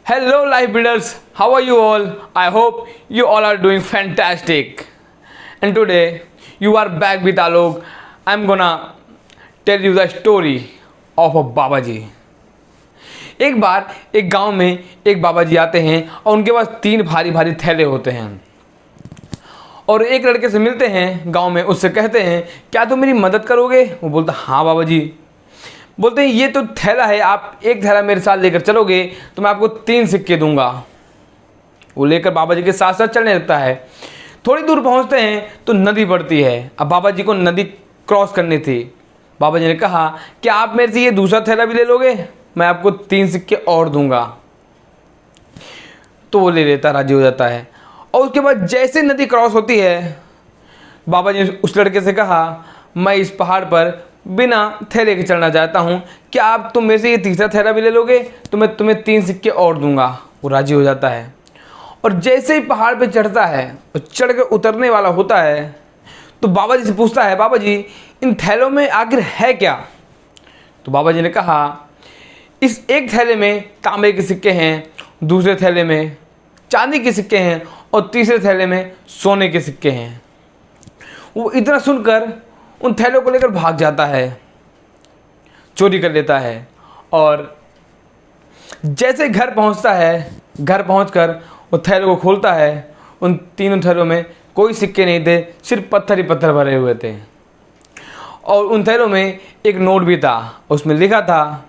Hello life builders, how are you all? I hope you all are doing fantastic. And today you are back with Alok. I'm gonna tell you the story of a बाबा जी। एक बार एक गांव में एक बाबा जी आते हैं और उनके पास 3 भारी भारी थैले होते हैं और एक लड़के से मिलते हैं गांव में, उससे कहते हैं क्या तुम मेरी मदद करोगे? वो बोलता हाँ बाबा जी। बोलते हैं ये तो थैला है, आप एक थैला मेरे साथ लेकर चलोगे तो मैं आपको 3 सिक्के दूंगा। वो लेकर बाबा जी के साथ साथ चलने लगता है। थोड़ी दूर पहुंचते हैं तो नदी पड़ती है। अब बाबा जी को नदी क्रॉस करनी थी। बाबा जी ने कहा क्या आप मेरे से ये दूसरा थैला भी ले लोगे? मैं आपको 3 सिक्के और दूंगा। तो वो ले लेता, राजी हो जाता है। और उसके बाद जैसे नदी क्रॉस होती है, बाबा जी ने उस लड़के से कहा मैं इस पहाड़ पर बिना थैले के चलना चाहता हूँ, क्या तुम मेरे से ये तीसरा थैला भी ले लोगे तो मैं तुम्हें 3 सिक्के और दूंगा। वो राजी हो जाता है और जैसे ही पहाड़ पे चढ़ता है और चढ़ के उतरने वाला होता है तो बाबा जी से पूछता है बाबा जी इन थैलों में आखिर है क्या? तो बाबा जी ने कहा इस एक थैले में तांबे के सिक्के हैं, दूसरे थैले में चांदी के सिक्के हैं और तीसरे थैले में सोने के सिक्के हैं। वो इतना सुनकर उन थैलों को लेकर भाग जाता है, चोरी कर लेता है और जैसे घर पहुंचता है, घर पहुंचकर वो थैलों को खोलता है। उन तीनों थैलों में कोई सिक्के नहीं थे, सिर्फ पत्थर ही पत्थर भरे हुए थे। और उन थैलों में एक नोट भी था, उसमें लिखा था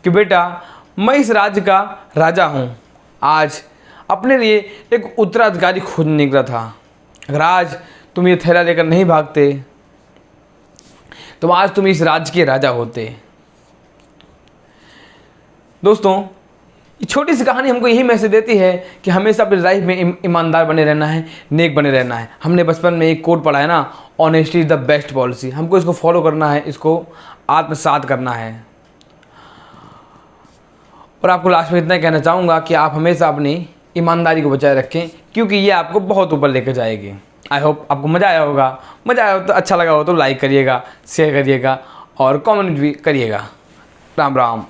कि बेटा मैं इस राज्य का राजा हूँ, आज अपने लिए एक उत्तराधिकारी खोजने निकला था। अगर आज तुम ये थैला लेकर नहीं भागते तो आज तुम इस राज्य के राजा होते। दोस्तों ये छोटी सी कहानी हमको यही मैसेज देती है कि हमेशा अपनी लाइफ में ईमानदार बने रहना है, नेक बने रहना है। हमने बचपन में एक कोट पढ़ा है ना, honesty is the best policy. हमको इसको फॉलो करना है, इसको आत्मसात करना है। और आपको लास्ट में इतना कहना चाहूँगा कि आप हमेशा अपनी ईमानदारी को बचाए रखें, क्योंकि ये आपको बहुत ऊपर लेकर जाएगी। आई होप आपको मज़ा आया होगा। मज़ा आया हो तो अच्छा लगा हो तो लाइक करिएगा, शेयर करिएगा और कमेंट भी करिएगा। राम राम।